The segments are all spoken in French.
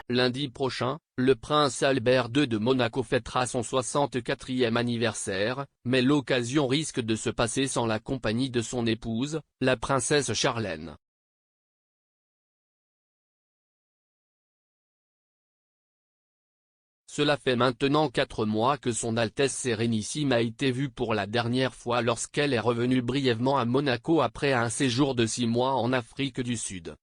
Lundi prochain, le prince Albert II de Monaco fêtera son 64e anniversaire, mais l'occasion risque de se passer sans la compagnie de son épouse, la princesse Charlène. Cela fait maintenant 4 mois que son Altesse Sérénissime a été vue pour la dernière fois lorsqu'elle est revenue brièvement à Monaco après un séjour de 6 mois en Afrique du Sud.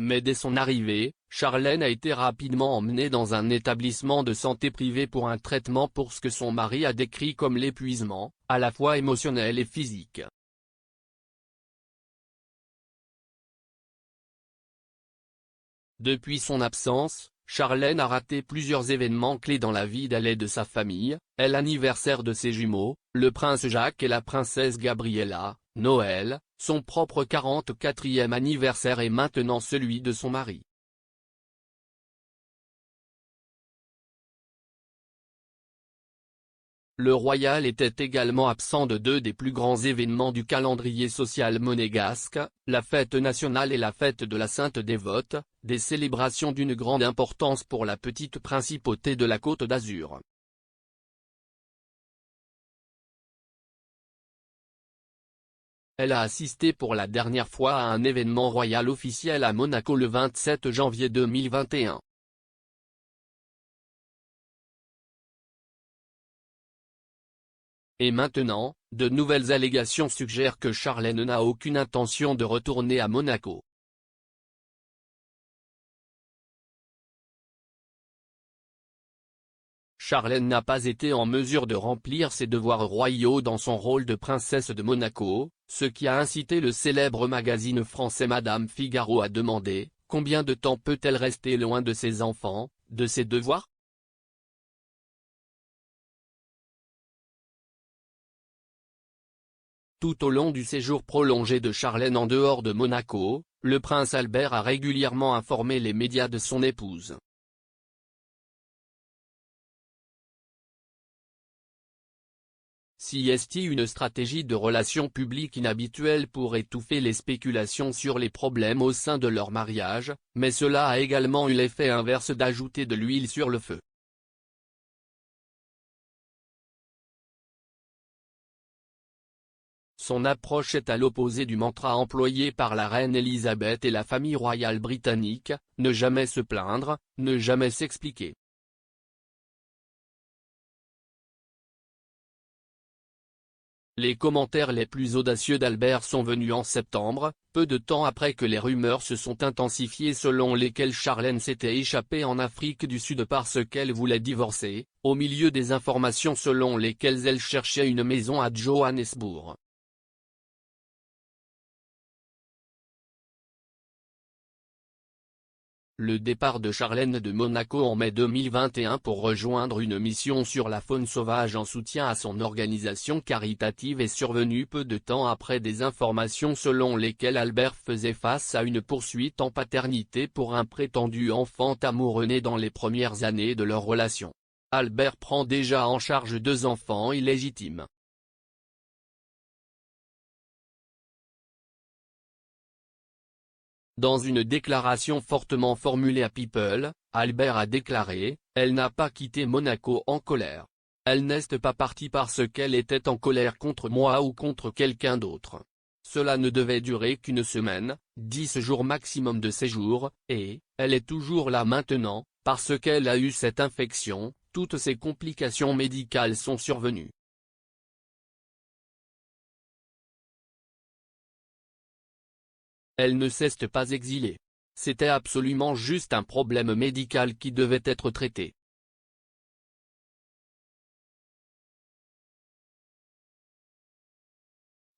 Mais dès son arrivée, Charlène a été rapidement emmenée dans un établissement de santé privé pour un traitement pour ce que son mari a décrit comme l'épuisement, à la fois émotionnel et physique. Depuis son absence, Charlène a raté plusieurs événements clés dans la vie d'elle et de sa famille, l'anniversaire de ses jumeaux, le prince Jacques et la princesse Gabriella, Noël, son propre 44e anniversaire et maintenant celui de son mari. Le royal était également absent de 2 des plus grands événements du calendrier social monégasque, la fête nationale et la fête de la Sainte Dévote, des célébrations d'une grande importance pour la petite principauté de la Côte d'Azur. Elle a assisté pour la dernière fois à un événement royal officiel à Monaco le 27 janvier 2021. Et maintenant, de nouvelles allégations suggèrent que Charlène n'a aucune intention de retourner à Monaco. Charlène n'a pas été en mesure de remplir ses devoirs royaux dans son rôle de princesse de Monaco, ce qui a incité le célèbre magazine français Madame Figaro à demander « Combien de temps peut-elle rester loin de ses enfants, de ses devoirs ?» Tout au long du séjour prolongé de Charlène en dehors de Monaco, le prince Albert a régulièrement informé les médias de son épouse. Si est une stratégie de relations publiques inhabituelle pour étouffer les spéculations sur les problèmes au sein de leur mariage, mais cela a également eu l'effet inverse d'ajouter de l'huile sur le feu. Son approche est à l'opposé du mantra employé par la reine Elisabeth et la famille royale britannique, ne jamais se plaindre, ne jamais s'expliquer. Les commentaires les plus audacieux d'Albert sont venus en septembre, peu de temps après que les rumeurs se sont intensifiées selon lesquelles Charlène s'était échappée en Afrique du Sud parce qu'elle voulait divorcer, au milieu des informations selon lesquelles elle cherchait une maison à Johannesburg. Le départ de Charlène de Monaco en mai 2021 pour rejoindre une mission sur la faune sauvage en soutien à son organisation caritative est survenu peu de temps après des informations selon lesquelles Albert faisait face à une poursuite en paternité pour un prétendu enfant amoureux né dans les premières années de leur relation. Albert prend déjà en charge 2 enfants illégitimes. Dans une déclaration fortement formulée à People, Albert a déclaré « Elle n'a pas quitté Monaco en colère. Elle n'est pas partie parce qu'elle était en colère contre moi ou contre quelqu'un d'autre. Cela ne devait durer qu'1 semaine, 10 jours maximum de séjour, et, elle est toujours là maintenant, parce qu'elle a eu cette infection, toutes ces complications médicales sont survenues. » Elle ne s'est pas exilée. C'était absolument juste un problème médical qui devait être traité.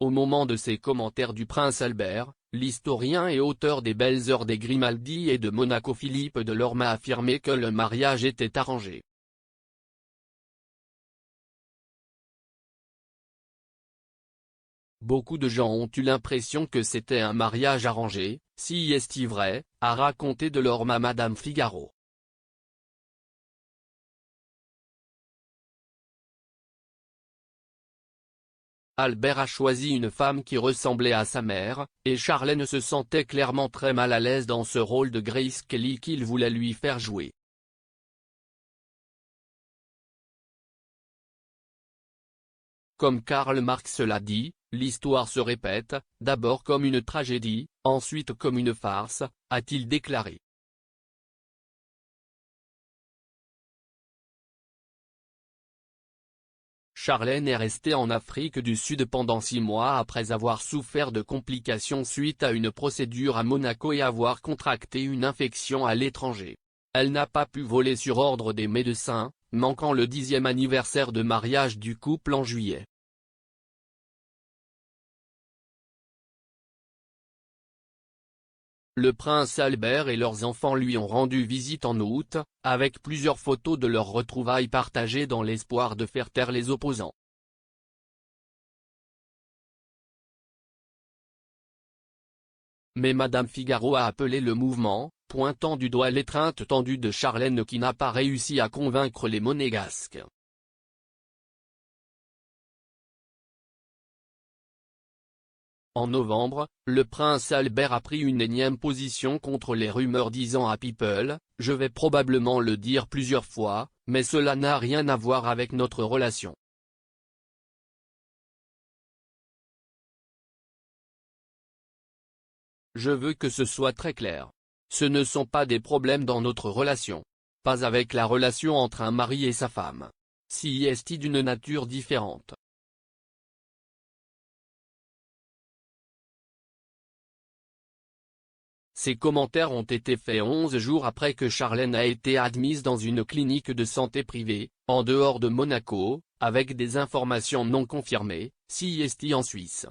Au moment de ces commentaires du prince Albert, l'historien et auteur des Belles Heures des Grimaldi et de Monaco Philippe Delorme a affirmé que le mariage était arrangé. Beaucoup de gens ont eu l'impression que c'était un mariage arrangé, si est-il vrai, a raconté Delorme à Madame Figaro. Albert a choisi une femme qui ressemblait à sa mère, et Charlène se sentait clairement très mal à l'aise dans ce rôle de Grace Kelly qu'il voulait lui faire jouer. Comme Karl Marx l'a dit, l'histoire se répète, d'abord comme une tragédie, ensuite comme une farce, a-t-il déclaré. Charlène est restée en Afrique du Sud pendant 6 mois après avoir souffert de complications suite à une procédure à Monaco et avoir contracté une infection à l'étranger. Elle n'a pas pu voler sur ordre des médecins, manquant le 10e anniversaire de mariage du couple en juillet. Le prince Albert et leurs enfants lui ont rendu visite en août, avec plusieurs photos de leurs retrouvailles partagées dans l'espoir de faire taire les opposants. Mais Madame Figaro a appelé le mouvement, pointant du doigt l'étreinte tendue de Charlène qui n'a pas réussi à convaincre les Monégasques. En novembre, le prince Albert a pris une énième position contre les rumeurs disant à People, « Je vais probablement le dire plusieurs fois, mais cela n'a rien à voir avec notre relation. Je veux que ce soit très clair. Ce ne sont pas des problèmes dans notre relation. Pas avec la relation entre un mari et sa femme. Si est d'une nature différente. » Ces commentaires ont été faits 11 jours après que Charlène a été admise dans une clinique de santé privée, en dehors de Monaco, avec des informations non confirmées, CIST en Suisse.